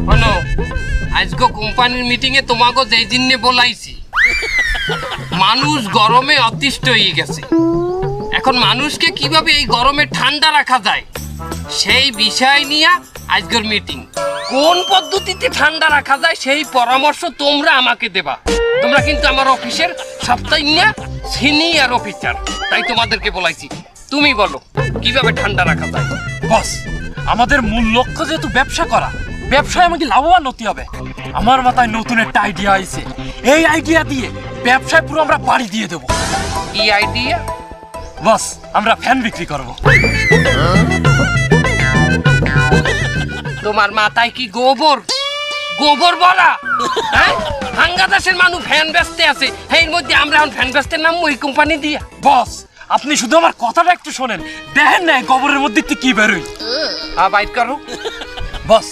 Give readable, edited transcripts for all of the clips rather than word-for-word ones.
শোনো, আজকে কোম্পানির মিটিং এ তোমাকে যেই জন্য বলাইছি, মানুষ গরমে অতিষ্ঠ হয়ে গেছে। এখন মানুষকে কিভাবে এই গরমে ঠান্ডা রাখা যায় সেই বিষয় নিয়ে আজকের মিটিং। কোন পদ্ধতিতে ঠান্ডা রাখা যায় সেই পরামর্শ তোমরা আমাকে দেবা। তোমরা কিন্তু আমার অফিসের সবচেয়ে সিনিয়র অফিসার, তাই তোমাদেরকে বলাইছি। তুমি বলো কিভাবে ঠান্ডা রাখা যায়। বস, আমাদের মূল লক্ষ্য যেহেতু ব্যবসা করা, ব্যবসায় আমাকে লাভবান হতে হবে। আমার মাথায় নতুন একটা আইডিয়া আইছে। এই আইডিয়া দিয়ে ব্যবসায় পুরো আমরা পাড়ি দিয়ে দেবো। কি আইডিয়া? বস, আমরা ফ্যান বিক্রি করব। তোমার মাথায় কি গোবর গোবর বলা? হ্যাঁ, বাংলাদেশের মানুষ ফ্যান বেচতে আছে, এর মধ্যে আমরা এখন ফ্যান বেচতে নাম ওই কোম্পানি দিয়া। বস, আপনি শুধু আমার কথাটা একটু শোনেন, দেখেন না গোবরের মধ্যে কি বেরোয়। বাইট করো। বস,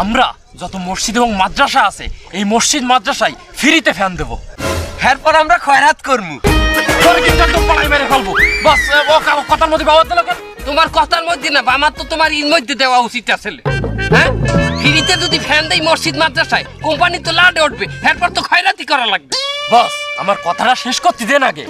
আমরা যত মসজিদ এবং মাদ্রাসা আছে, এই মসজিদ মাদ্রাসায় ফ্রিতে ফ্যান দেবো। এরপর আমরা খয়রাত করবো। মেরে ফেলবো। বস, কথার মধ্যে বাবা দিল কেন? তোমার কথার মধ্যে না, আমার তো তোমার ইন মধ্যে দেওয়া উচিত আসলে। হ্যাঁ, ফ্রিতে যদি ফ্যান দেই মসজিদ মাদ্রাসায়, কোম্পানি তো লাডে উঠবে, এরপর তো খয়রাতি করা লাগবে। বস, আমার কথাটা শেষ করতে দেন আগে।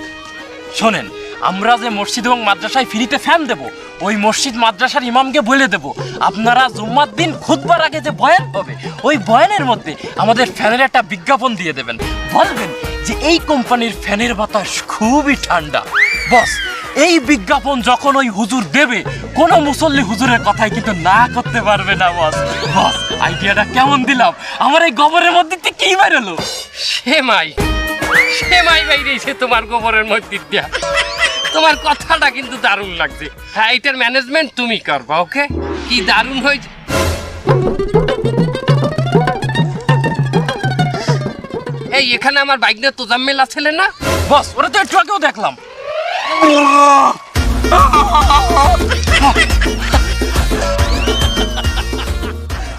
শোনেন, আমরা যে মসজিদ এবং মাদ্রাসায় ফ্রিতে ফ্যান দেব, ওই মসজিদ মাদ্রাসার ইমামকে বলে দেব আপনারা জুম্মার দিন খুতবার আগে যে বয়ান হবে, ওই বয়ানের মধ্যে আমাদের ফ্যানের একটা বিজ্ঞাপন দিয়ে দেবেন। বলবেন যে এই কোম্পানির ফ্যানের বাতাস খুবই ঠান্ডা। বস, এই বিজ্ঞাপন যখন ওই হুজুর দেবে, কোনো মুসল্লি হুজুরের কথাই কিন্তু না করতে পারবে না। বস, বস, আইডিয়াটা কেমন দিলাম? আমার এই গোবরের মধ্যে কি বেরোলো? সেমাই বাইরেছে তোমার গোবরের মধ্যে দিয়া। তোমার কথাটা কিন্তু দারুণ লাগছে। হ্যাঁ, এটার ম্যানেজমেন্ট তুমি করবা। ওকে, কি দারুণ হয়েছে। এই এখানে আমার বাইক নিয়ে তোজাম্মেল আছে না? বস, ওরা তো একটু আগেও দেখলাম।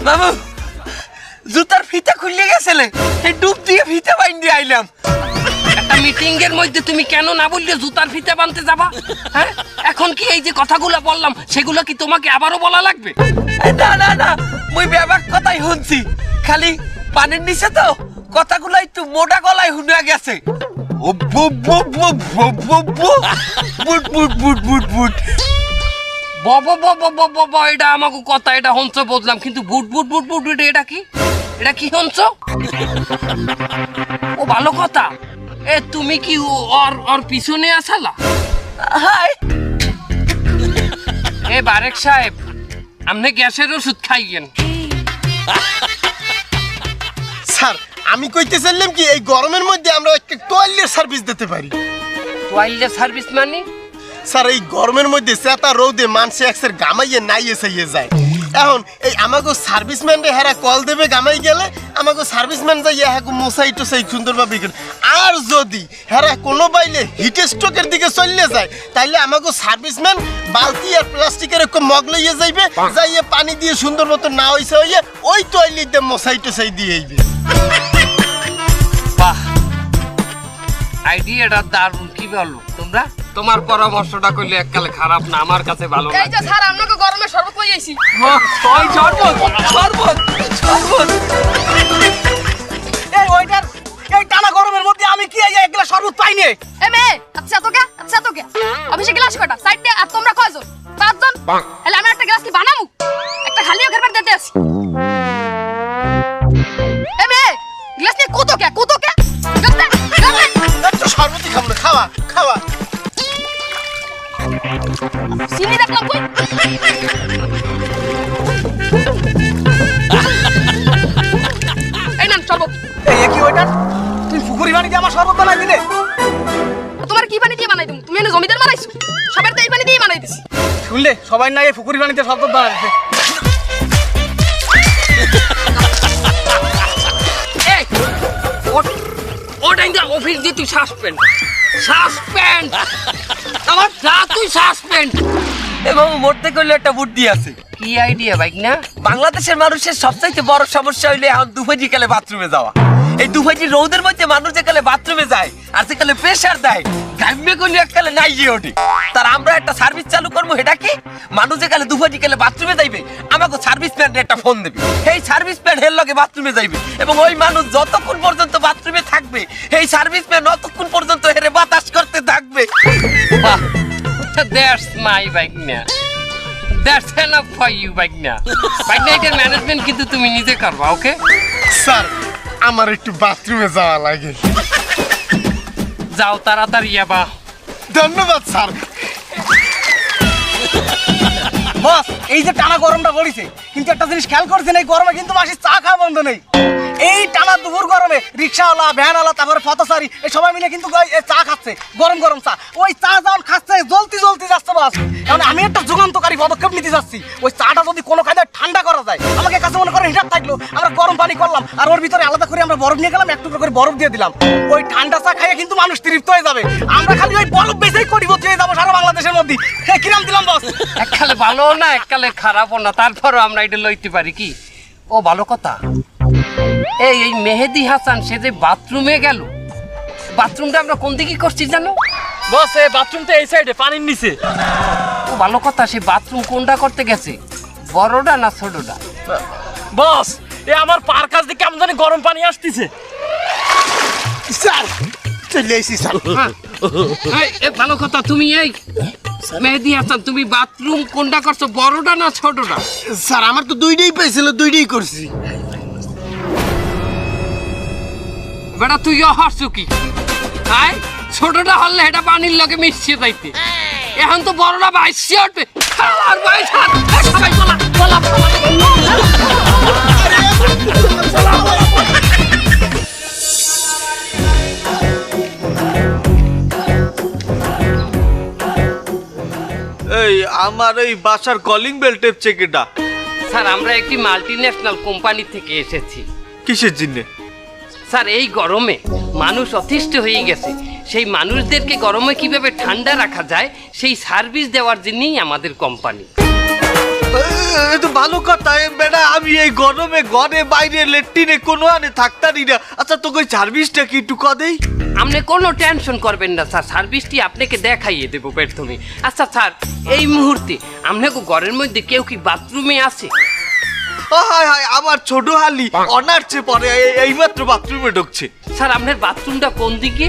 বাবু, জুতার ফিতা খুলে গেছিলে, এই ডুব দিয়ে ফিতা বাইন্ধে আইলাম। একটা মিটিং এর মধ্যে তুমি কেন না বললে জুতার ফিতা বানতে যাবা? হ্যাঁ, এখন কি এই যে কথাগুলো বললাম সেগুলো কি তোমাকে আবারও বলা লাগবে? না না না, মুই ব্যাপার কথাই শুনছি, খালি পানির নিচে তো কথাগুলো একটু মোটা গলায় শুনে গেছে। এটা আমাকে কথা, এটা হংস বললাম, কিন্তু বুট বুট বুট বুট বুট এটা কি? এটা কি হংস? ও ভালো কথা। এ তুমি কি ওর পিছনে আসালা? হাই, এ বারেক সাহেব, আপনি গ্যাসের ওষুধ খাইয়েন। স্যার, আমি কইতে চাইলাম কি, এই গরমের মধ্যে আমরা একটা টয়লেট সার্ভিস দিতে পারি। টয়লেট সার্ভিস মানে? স্যার, এই গরমের মধ্যে চেতা রোদে মানুষে একসের গামাইয়ে নাইয়ে চাইয়ে যায়। এখন এই আমাকে সার্ভিসম্যানরে হেরা কল দেবে, গামাই গেলে আমাকে সার্ভিসম্যান যাইয়া হ্যাঁ মশাই টসাই সুন্দরভাবে করে। আর যদি হেরা কোনো বাইলে হিট স্ট্রোকের দিকে চললে যায়, তাইলে আমাকে সার্ভিসম্যান বালতি আর প্লাস্টিকের একটা মগ লইয়ে যাইবে, যাইয়ে পানি দিয়ে সুন্দর মতো না হইছে হইয়ে ওই টয়লেট দিয়ে মশাই টসাই দিয়ে আইবে। বাহ, আইডিয়াটা দারুণ। কি বলো তোমরা? তোমার পরামর্শটা করলে এককালে খারাপ না, আমার কাছে ভালো এই যে স্যার, আপনাকে গরমে শরবত কই আইছি। ওই শরবত শরবত শরবত। এই ওইটার এই টানা গরমের মধ্যে আমি কি এই এক গ্লাস শরবত পাই নে? এ মেয়ে, আচ্ছা তো কে অফিসে গ্লাস কয়টা? সাইড দিয়ে। আর তোমরা কয়জন? 5 জন। তাহলে আমি একটা গ্লাস কি বানামু? একটা খালিও ঘর দিতে আসি। এ মেয়ে, গ্লাস নিয়ে কত কে গ্লাস দে। একটু শরবতই খাবো না, খাওয়া খাওয়া। চিনি দেখলাম কই? এই নাম শরবত। এই কি ওইটার? তুই পুকুরি পানি দিয়ে আমার শরবত বানাই দিলে? তোমার কি পানি দিয়ে বানাই দেবো? তুমি এনে জমিদার বানাইছো? সবার তো এই পানি দিয়ে বানাই দিছি। শুনলে, সবাই না এই পুকুরি পানিতে শরবত বানাইছে। এই ওটা অফিস দিয়ে তুই সাসপেন্ড আমার যা, তুই সাসপেন্ড। এবং মরতে করলে একটা বুদ্ধি আছে। কি আইডিয়া বাইক না? বাংলাদেশের মানুষের সবচাইতে বড় সমস্যা হইলে এখন দুপুরে গেলে বাথরুমে যাওয়া। এই দুভাইটি রোদের মধ্যে মানুষ যেকালে বাথরুমে যায় আর সেকালে প্রেসার দেয় ঘামে কোন এককালে নাই গিয়ে ওঠে তার আমরা একটা সার্ভিস চালু করবো এটা কি মানুষ যেকালে দুভাইটি গেলে বাথরুমে যাইবে আমাকে সার্ভিস প্যান্ট একটা ফোন দেবে এই সার্ভিস প্যান্ট হের লগে বাথরুমে যাইবে এবং ওই মানুষ যতক্ষণ পর্যন্ত বাথরুমে থাকবে এই সার্ভিস প্যান্ট ততক্ষণ পর্যন্ত হেরে বাতাস করতে থাকবে বাহ, that's my Bagna. That's enough for you, Bagna. Bagna, এটার ম্যানেজমেন্ট কিন্তু তুমি নিজে করবা, ওকে? স্যার আমার একটু বাথরুমে যাওয়া লাগে। যাও তাড়াতাড়ি যাবা। ধন্যবাদ স্যার। বস এই যে টানা গরমটা পড়েছে কিন্তু একটা জিনিস খেয়াল করছেন এই গরমে কিন্তু মাসি চা খাওয়া বন্ধ নেই এই টানা দুপুর গরমে রিক্সাওয়ালা ভ্যানওয়ালা তারপরে পথচারী এই সবাই মিলে কিন্তু চা খাচ্ছে গরম গরম চা ওই চা যখন খাচ্ছে জ্বলতি জ্বলতি যাচ্ছে বস এখন আমি একটা যুগান্তকারী পদক্ষেপ নিতে যাচ্ছি ওই চাটা যদি কোনো কায়দায় ঠান্ডা করা যায় আমাকে কাছে মনে করেন হিটার থাকলো আমরা গরম পানি করলাম আর ওর ভিতরে আলাদা করে আমরা বরফ নিয়ে গেলাম একটু করে বরফ দিয়ে দিলাম ওই ঠান্ডা চা খাইয়ে কিন্তু মানুষ তৃপ্ত হয়ে যাবে আমরা খালি ওই বরফ বেঁচেই কোটিপতি হয়ে যাবো সারা বাংলাদেশের মধ্যে কিরাম দিলাম বস এককালে ভালো না এককালে খারাপও না তারপরও আমরা এটা লইতে পারি কি ও ভালো কথা এই মেহেদি হাসান সে যে বাথরুমে গেল বাথরুমটা আমরা কোন দিকে করছি জানো বস এই বাথরুমটা এই সাইডে পানির নিচে। ও ভালো কথা সে বাথরুম কোনটা করতে গেছে বড়টা না ছোটটা বস এ আমার পার কাছ থেকে কেমন জানি গরম পানি আসতেছে। স্যার চলে এসেছি স্যার। ভালো কথা তুমি এই মেহেদি হাসান তুমি বাথরুম কোনটা করছো বড়টা না ছোটটা স্যার আমার তো দুইটাই পেয়েছিল দুইটাই করছি। বেটা তুই হাসছো কি আয় ছোটটা হলে এটা পানির লগে মিশিয়ে যাইতে এখন তো বড়টা বাইশে উঠবে খালার বাইশ হাত সবাই বলা বলা এই আমার এই বাসার কলিং বেল টেপছে কেটা স্যার আমরা একটি মাল্টিন্যাশনাল কোম্পানি থেকে এসেছি কিসের জন্য স্যার এই গরমে মানুষ অতিষ্ঠ হয়ে গেছে সেই মানুষদেরকে গরমে কিভাবে ঠান্ডা রাখা যায় সেই সার্ভিস দেওয়ার জন্যই আমাদের কোম্পানি তো ভালো কথা বেটা আমি এই গরমে ঘরে বাইরে লেট্রিনে কোনো আনে থাকতারি না আচ্ছা তোকে ওই সার্ভিসটা কি একটু কদেই আপনি কোনো টেনশন করবেন না স্যার সার্ভিসটি আপনাকে দেখাইয়ে দেবো প্রথমে আচ্ছা স্যার এই মুহূর্তে আপনাকে ঘরের মধ্যে কেউ কি বাথরুমে আছে হায় হায় আমার ছোট হালি অনার্সে পরে এইমাত্র বাথরুমে ঢুকছে স্যার আপনার বাথরুমটা কোন দিকে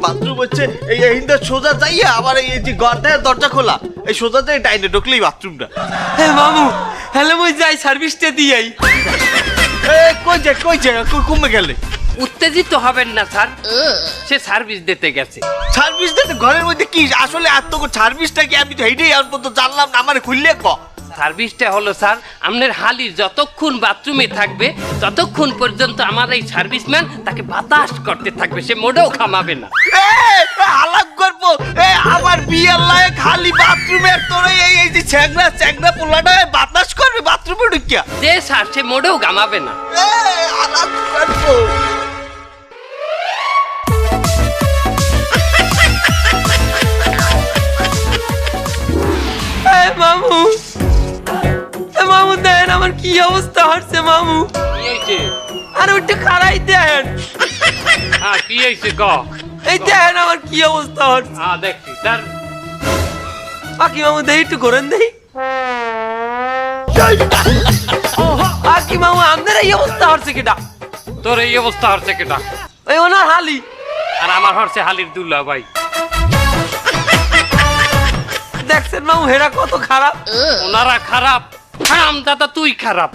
বাথরুম হচ্ছে এই হিন্দা সোজা যাইয়া আবার এই যে ঘরটায় দরজা খোলা এই সোজা যাই ডাইনে ঢুকলেই বাথরুমটা হ্যাঁ মামু হ্যালো মই যাই সার্ভিসটা দিয়াই কই যা কমে গেলে উত্তেজিত হবেন না স্যার সে সার্ভিস দিতে গেছে সার্ভিস দিতে ঘরের মধ্যে কি আসলে এত সার্ভিসটা কি আমি তো এইটাই আর পর্যন্ত জানলাম না আমার খুললে ক সার্ভিসটা হলো স্যার আপনার হালি যতক্ষণ বাথরুমে থাকবে ততক্ষণ পর্যন্ত আমার এই সার্ভিসম্যান তাকে বাতাস করতে থাকবে সে মোটেও খামাবে না হালাক করবো আমার বিয়ের লায়ক খালি বাথরুমে তোর এই যে চ্যাংরা পোলাটা বাতাস করবে বাথরুমে ঢুকিয়া যে স্যার সে মোটেও ঘামাবে না হালাক করবো মামু মামু দেন আমার কি অবস্থা হচ্ছে মামু আর ওটা খারাই দেন হ্যাঁ কি হয়েছে গ এই দেন আমার কি অবস্থা হচ্ছে হ্যাঁ দেখছি স্যার আকি মামু দেই একটু করেন দেই আকি মামু আমাদের এই অবস্থা হচ্ছে কিটা তোর এই অবস্থা হচ্ছে কেটা ওই ওনার হালি আর আমার হচ্ছে হালির দুল্লা ভাই দেখছেন মামু হেরা কত খারাপ ওনারা খারাপ হারাম দাদা তুই খারাপ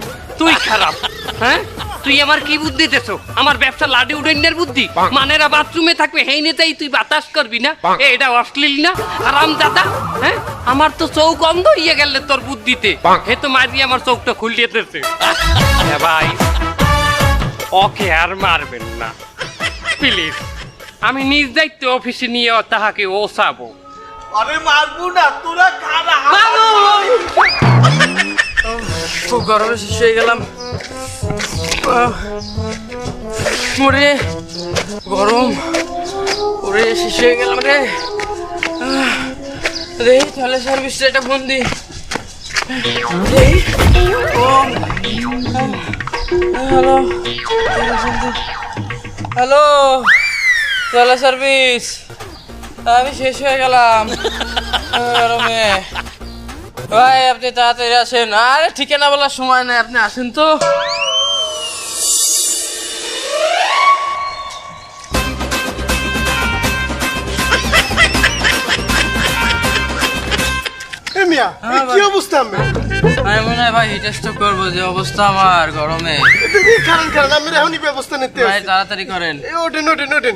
হ্যাঁ তুই আমার কি বুদ্ধি দেছো আমার ব্যবসা লাডি উডেনের বুদ্ধি মানেরা বাথরুমে থাকবে হেই নেতেই তুই বাতাস করবি না এটা অশ্লীল না হারাম দাদা হ্যাঁ আমার তো চৌক অন্ধ হয়ে গেলে তোর বুদ্ধিতে হে তো মারি আমার চোখটা খুলিয়ে দিতেছে ভাই ওকে আর মারবেন না প্লিজ আমি নিজ দায়িত্বে অফিসে নিয়ে তাহাকে ওসাবো আরে মারবো না তোরা খারাপ খুব গরমে শেষ হয়ে গেলাম ওরে গরম ওরে শেষ হয়ে গেলাম রে রে তাহলে সার্ভিসটা এটা ফোন দি ও হ্যালো হ্যালো চলো সার্ভিস আমি শেষ হয়ে গেলাম গরমে ভাই আপনি তাড়াতাড়ি আসেন আরে ঠিকানা বলার সময় নেই আপনি আসেন তো এ মিয়া কি অবস্থা আমি আমি মনে হয় ভাই টেস্ট করবো যে অবস্থা আমার গরমে খারান খারান আমি এখনই ব্যবস্থা নিতে ভাই তাড়াতাড়ি করেন ওঠেন ওঠেন ওঠেন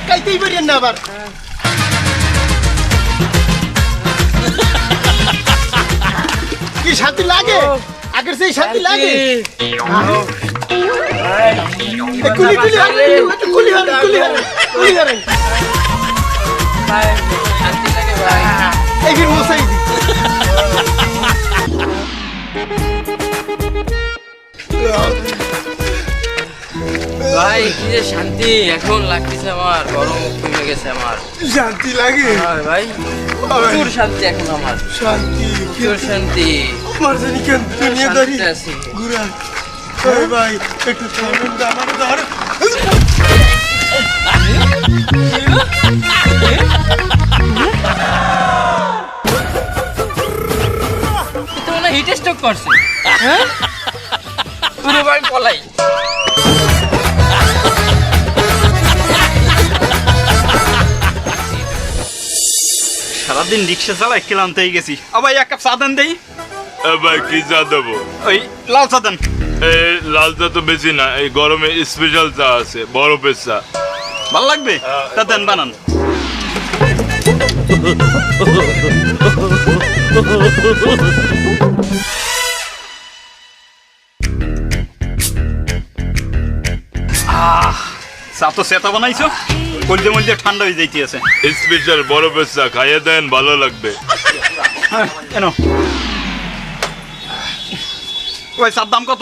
কাইতেই পারেন না আবার কি শান্তি লাগে আগের সেই শান্তি লাগে কুলি কুলি একটু কুলি হারেন কুলি হারেন কুলি হারেন ভাই শান্তি লাগে ভাই এই ফির মশাই দি ভাই কি যে শান্তি এখন লাগতেছে আমার গরম কমে গেছে আমার শান্তি লাগে হ্যাঁ ভাই প্রচুর শান্তি এখন আমার শান্তি প্রচুর শান্তি আমার জানি কেন দুনিয়াদারি শান্তি আছি ঘুরা ওই ভাই একটু থামেন না আমার ধর তো মনে হিট স্ট্রোক করছে হ্যাঁ পুরো ভাই পলাই সারাদিন রিক্সা চালাই ক্লান্ত হয়ে গেছি আবার এক কাপ চা দেন দেই ভাই কি চা দেবো ওই লাল চা দেন এই লাল চা তো বেশি না এই গরমে স্পেশাল চা আছে বরফের চা ভাল লাগবে তা দেন বানান চা তো সেটা বানাইছো কলজে মলজে ঠান্ডা হয়ে যাইতে আছে স্পেশাল বরফের চা খাইয়ে দেন ভালো লাগবে কেন ওই চার দাম কত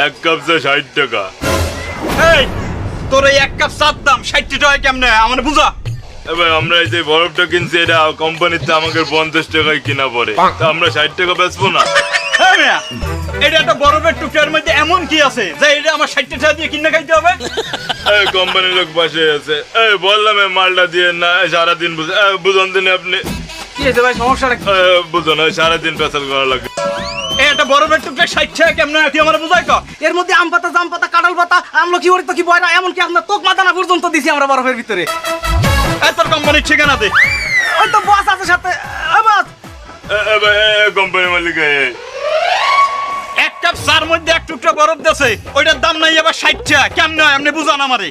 এক কাপ চা 60 টাকা এই তোর এই এক কাপ চার দাম 60 টাকা কেমনে আমার বুঝা ভাই আমরা এই যে বরফটা কিনছি এটা কোম্পানিতে আমাকে 50 টাকায় কিনা পড়ে তা আমরা 60 টাকা বেচবো না হ্যাঁ মিয়া এটা একটা বরফের টুকরার মধ্যে এমন কি আছে যে এটা আমার 60 টাকা দিয়ে কিনে খাইতে হবে এই কোম্পানির লোক পাশে আছে এই বললাম এই মালটা দিয়ে না সারাদিন বুঝুন দিন আপনি কি হয়েছে ভাই সমস্যাটা কি? বুঝুন সারাদিন পেশাল করা লাগে এই একটা বরফের টুকরা 60 টাকা কেমনে তুই আমার বুঝাই তো এর মধ্যে আম পাতা জাম পাতা কাঁঠাল পাতা আমলকি ওর তো কি বয় না এমনকি আপনার তোক মাদানা পর্যন্ত দিছি আমরা বরফের ভিতরে এই তোর কোম্পানির ঠিকানা দে ওই তো বস আছে সাথে বস কোম্পানির মালিক এক কাপ চার মধ্যে এক টুকরা বরফ দেছে ওইটার দাম নাই আবার 60 টাকা কেমনে হয় আপনি বুঝান আমারে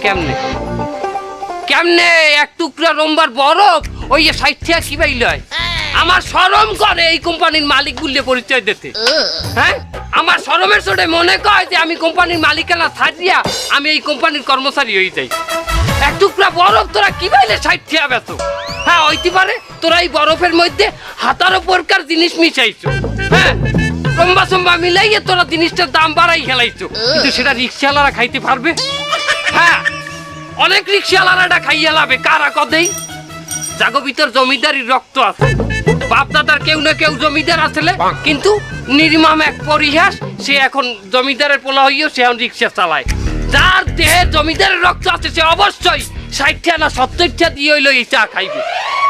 কেমনে কেমনে এক টুকরা রম্বার বরফ ওই 60 টাকা কি বাইল হয় আমার শরম করে এই কোম্পানির মালিক বললে পরিচয় দিতে হ্যাঁ আমার শরমের চোটে মনে কয় যে আমি কোম্পানির মালিকানা ছাড়িয়া আমি এই কোম্পানির কর্মচারী হয়ে যাই এক টুকরা বরফ তোরা কি বাইলে 60 টাকা বেচ হ্যাঁ হইতে পারে তোরা এই বরফের মধ্যে হাতারো প্রকার জিনিস মিশাইছো হ্যাঁ লম্বা সম্বা মিলাইয়ে তোরা জিনিসটার দাম বাড়াই খেলাইছো কিন্তু সেটা রিক্সাওয়ালারা খাইতে পারবে হ্যাঁ অনেক রিক্সাওয়ালারা এটা খাইয়া লাভে কারা কদেই জাগো ভিতর জমিদারির রক্ত আছে বাপ দাদার কেউ না কেউ জমিদার আসলে কিন্তু নির্মম এক পরিহাস সে এখন জমিদারের পোলা হইও সে এখন রিক্সা চালায় যার দেহে জমিদারের রক্ত আছে সে অবশ্যই 60 টাকা না 70 টাকা দিয়ে হইলো এই চা খাইবে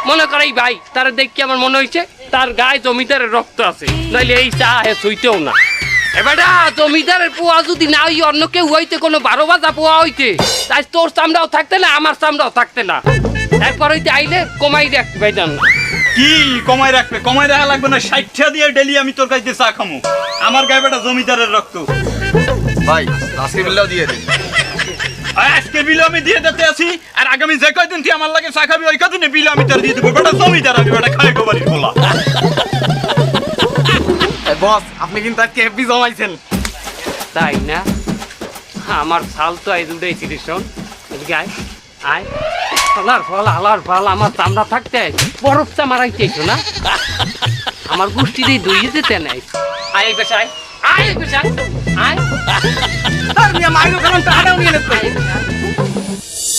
মনে করে এই ভাই তার দেখি আমার মনে হয়েছে তার গায়ে জমিদারের রক্ত আছে নাইলে এই চা হে সইতেও না এবারে জমিদারের পোয়া যদি না হই অন্য কেউ হইতে কোনো 12 বাজা পোয়া হইতে তাই তোর চামড়াও থাকতে না আমার চামড়াও থাকতে না একবার হইতে আইলে কমাই রাখতে পাইতাম না কি কমাই রাখবে কমাই রাখা লাগবে না 60 টাকা দিয়ে ডেলি আমি তোর কাছে চা খামু আমার গায়ে বেটা জমিদারের রক্ত ভাই আজকে বিলটাও দিয়ে দিন আর আজকের বিল আমি দিয়ে দিতে আছি আর আগামী যে কয়দিন তুই আমার লাগে চা খাবি ওই কদিনে বিল আমি তোর দিয়ে দেবো বেটা জমিদার আমি বেটা খাই গো বাড়ির খোলা বস আপনি কিন্তু আজকে হেভি জমাইছেন তাই না আমার শাল তো আই উঠেছি রে শোন এদিকে আয় আয় আলার ফল আমার চামড়া থাকতে বরফ চা মারাইতেছো না আমার গোষ্ঠী দিয়ে দইয়ে যেতে নাই আয় এই পেশায় আয় এই পেশায় আয় আর মিয়া মাইরো কারণ টাকাও নিয়ে নেন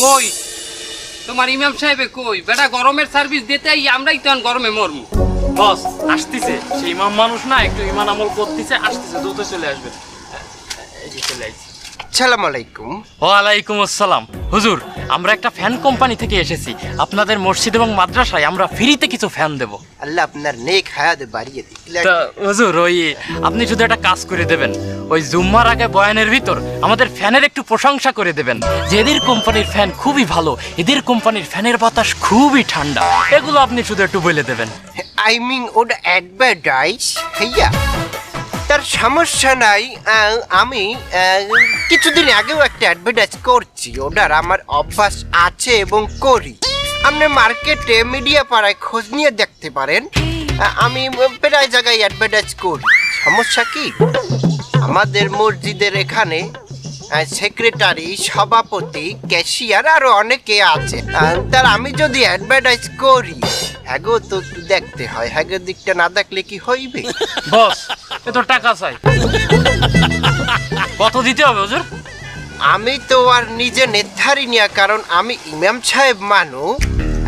কই তোমার ইমাম সাহেবে কই বেটা গরমের সার্ভিস দিতে আমরাই তো গরমে মরমু। বস আসতেছে, সেই ইমাম মানুষ না, একটু ইমান আমল করতেছে, আসতেছে, দ্রুত চলে আসবে। এই যে চলে আসছে। আসসালামু আলাইকুম। ওয়ালাইকুম আসসালাম। হুজুর, আমরা একটা ফ্যান কোম্পানি থেকে এসেছি। আপনাদের মসজিদ এবং মাদ্রাসায় আমরা ফ্রিতে কিছু ফ্যান দেব। আল্লাহ আপনার নেক হায়াত বাড়িয়ে দিক। তা হুজুর, ওই আপনি শুধু একটা কাজ করে দেবেন, ওই জুম্মার আগে বয়ানের ভিতর আমাদের ফ্যানের একটু প্রশংসা করে দেবেন যে এদের কোম্পানির ফ্যান খুবই ভালো, এদের কোম্পানির ফ্যানের বাতাস খুবই ঠান্ডা, এগুলো আপনি শুধু একটু বলে দেবেন। আই মিন ওটা অ্যাডভার্টাইজ হইয়া তার সমস্যা নাই। আমি কিছুদিন আগেও একটা অ্যাডভার্টাইজ করছি, ওটার আমার অভ্যাস আছে এবং করি। আপনি মার্কেটে মিডিয়া পাড়ায় খোঁজ নিয়ে দেখতে পারেন, আমি প্রায় জায়গায় অ্যাডভার্টাইজ করি। সমস্যা কি, আমাদের মসজিদের এখানে সেক্রেটারি, সভাপতি, ক্যাশিয়ার আরো অনেকে আছে। তার আমি যদি অ্যাডভার্টাইজ করি, হ্যাগো তো একটু দেখতে হয়, হ্যাগো দিকটা না দেখলে কি হইবে? বস, এ তো টাকা চাই, কত দিতে হবে হুজুর? আমি তো আর নিজে নির্ধারি না, কারণ আমি ইমাম সাহেব মানু।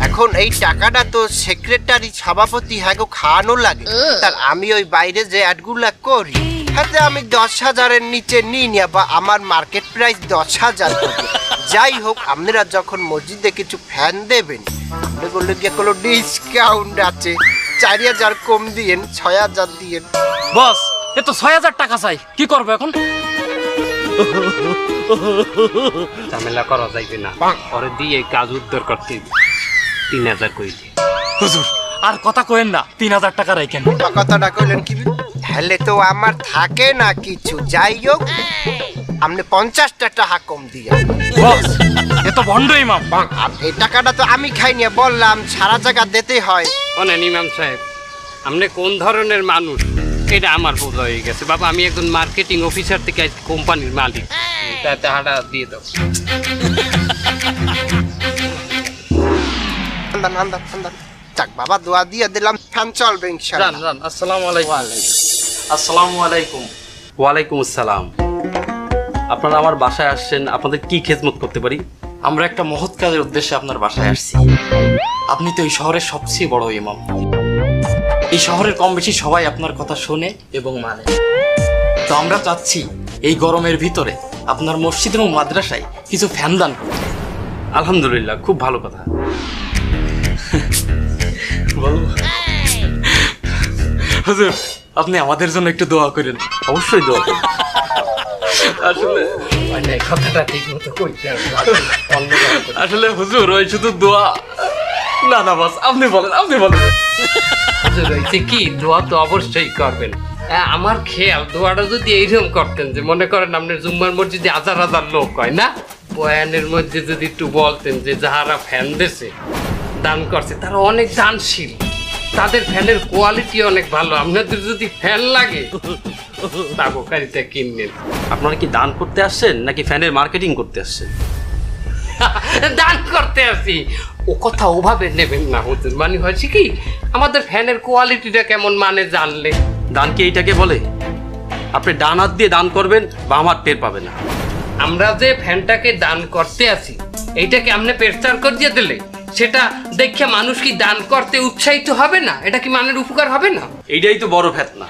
এখন এই টাকাটা তো সেক্রেটারি, সভাপতি হ্যাগো খাওয়ানো লাগে। তার আমি ওই বাইরে যে অ্যাডগুলা করি, হাতে আমি 10,000-এর নিচে নিই না, বা আমার মার্কেট প্রাইস 10,000 টাকা। যাই হোক, আপনারা যখন মসজিদে কিছু ফ্যান দেবেন, আপনাগুলো গিয়ে কোনো ডিসকাউন্ট আছে, 4,000 কম দিয়েন, 6,000 দিয়েন। বস, এ তো 6,000 টাকা চাই, কি করবো এখন? ঝামেলা করা যাইবে না, পরে দিয়ে কাজ উদ্ধার করতে 3,000 কই দি। হুজুর, আর কথা কইেন না, 3,000 টাকা রাখেন। কথাটা কইলেন কি? হেলে তো আমার থাকে না কিছু। যাই হোক, আপনি 50টা টাকা কম দিয়ে। বস, এ তো ভণ্ড ইমাম। আর এই টাকাটা তো আমি খাই নিয়ে বললাম, সারা জায়গা দিতে হয়। অনেন ইমাম সাহেব, আপনি কোন ধরনের মানুষ এটা আমার বোঝা হয়ে গেছে। বাবা, আমি একজন মার্কেটিং অফিসার থেকে কোম্পানির মালিক, তাই টাকাটা দিয়ে দাও। যাক বাবা, দোয়া দিয়ে দিলাম, ফ্যান চলবে ইনশাআল্লাহ। জান জান। আসসালামু আলাইকুম। আসসালামু আলাইকুম। ওয়ালাইকুম আসসালাম। আপনারা আমার বাসায় আসছেন, আপনাদের কি খেদমত করতে পারি? আমরা একটা মহৎ কাজের উদ্দেশ্যে আপনার বাসায় আসছি। আপনি তো এই শহরের সবচেয়ে বড় ইমাম। এই শহরের কম বেশি সবাই আপনার কথা শোনে এবং মানে। তো আমরা চাচ্ছি এই গরমের ভিতরে আপনার মসজিদ এবং মাদ্রাসায় কিছু ফ্যান দান করতে। আলহামদুলিল্লাহ, খুব ভালো কথা। হুজুর, আপনি আমাদের জন্য একটু দোয়া করেন। অবশ্যই দোয়া করব। আসলে কথাটা ঠিক মতো কইতে হবে। আসলে হুজুর, ওই শুধু দোয়া না না, বাস আপনি বলেন, আপনি বলেন। রয়েছে কি, দোয়া তো অবশ্যই করবেন। আমার খেয়াল, দোয়াটা যদি এইরকম করতেন যে মনে করেন আপনার জুম্মার মসজিদে হাজার হাজার লোক হয় না, বয়ানের মধ্যে যদি একটু বলতেন যে যাহারা ফ্যান দেশে দান করছে তারা অনেক দানশীল, তাদের ফ্যানের কোয়ালিটি অনেক ভালো, আপনাদের যদি ফ্যান লাগে তাবকারিটা কিনলেন। আপনারা কি দান করতে আসছেন নাকি ফ্যানের মার্কেটিং করতে আসছেন? দান করতে আসি, ও কথা ওভাবে নেবেন না হুজুর। মানে হয়েছে কি, আমাদের ফ্যানের কোয়ালিটিটা কেমন মানে জানলে। দান কি এইটাকে বলে? আপনি ডান হাত দিয়ে দান করবেন, বাম হাত টের পাবে না। আমরা যে ফ্যানটাকে দান করতে আসি, এইটাকে আপনি প্রচার করিয়ে দিলে সেটা দেখে মানুষ কি দান করতে উৎসাহিত হবে না? এটা কি মানের উপকার হবে না? এইটাই তো বড় ফেতনা।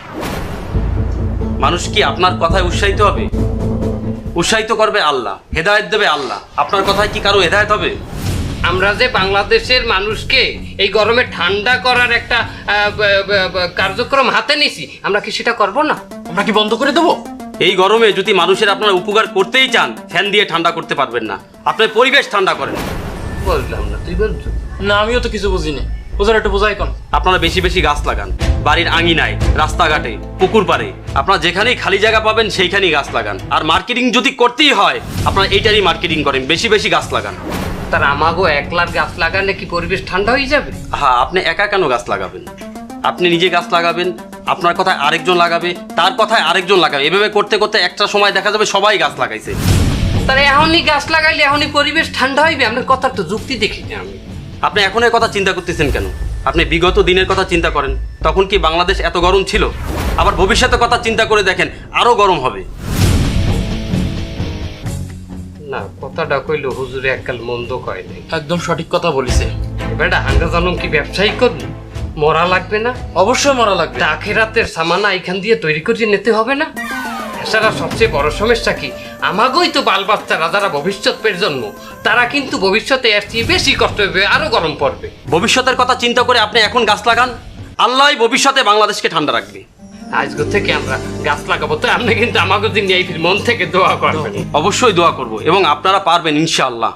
মানুষ কি আপনার কথায় উৎসাহিত হবে? উৎসাহিত করবে আল্লাহ, হেদায়েত দেবে আল্লাহ। আপনার কথায় কি কারো হেদায়েত হবে? আমরা যে বাংলাদেশের মানুষকে এই গরমে ঠান্ডা করার একটা কার্যক্রম হাতে নিছি, আমরা কি সেটা করব না? আমরা কি বন্ধ করে দেবো? এই গরমে যদি মানুষের আপনারা উপকার করতেই চান, ফ্যান দিয়ে ঠান্ডা করতে পারবেন না। আপনার পরিবেশ ঠান্ডা করেন। বললাম না, তুই বলছো না, আমিও তো কিছু বুঝিনি। হুজুর, একটু বোঝাই কোন। আপনারা বেশি বেশি গাছ লাগান, বাড়ির আঙিনায়, রাস্তাঘাটে, পুকুর পাড়ে, আপনারা যেখানেই খালি জায়গা পাবেন সেইখানেই গাছ লাগান। আর মার্কেটিং যদি করতেই হয়, আপনারা এইটারই মার্কেটিং করেন, বেশি বেশি গাছ লাগান। তার আমাগো একলার গাছ লাগালে কি পরিবেশ ঠান্ডা হয়ে যাবে? হ্যাঁ, আপনি একা কেন গাছ লাগাবেন? আপনি নিজে গাছ লাগাবেন, আপনার কথায় আরেকজন লাগাবে, তার কথায় আরেকজন লাগাবে। এভাবে করতে করতে একটা সময় দেখা যাবে সবাই গাছ লাগাইছে। তার এখনই গাছ লাগাইলে এখনই পরিবেশ ঠান্ডা হইবে? আপনার কথার তো যুক্তি দেখিনি আমি। আপনি এখন এর কথা চিন্তা করতেছেন কেন? আপনি বিগত দিনের কথা চিন্তা করেন, তখন কি বাংলাদেশ এত গরম ছিল? আবার ভবিষ্যতের কথা চিন্তা করে দেখেন, আরো গরম হবে। না কথাটা কইলো হুজুরে এককাল মন্দ কয় নাই। একদম সঠিক কথা বলিছে। বেটা হাঙ্গা জানম কি ব্যবসায়ী করবি? মরা লাগবে না? অবশ্যই মরা লাগবে। তা আখেরাতের সামানা এখান দিয়ে তৈরি করে নিতে হবে না? এছাড়া সবচেয়ে বড় সমস্যা কি, আমাগোই তো বাল বাচ্চারা যারা ভবিষ্যৎ প্রজন্ম, তারা কিন্তু ভবিষ্যতে এর চেয়ে বেশি কষ্ট হবে, আরো গরম পড়বে। ভবিষ্যতের কথা চিন্তা করে আপনি এখন গাছ লাগান, আল্লাহই ভবিষ্যতে বাংলাদেশকে ঠান্ডা রাখবে। আজকে থেকে আমরা গাছ লাগাবো, তো আপনি কিন্তু আমাকে দিন এই মন থেকে দোয়া করবেন। অবশ্যই দোয়া করব এবং আপনারা পারবেন ইনশাআল্লাহ।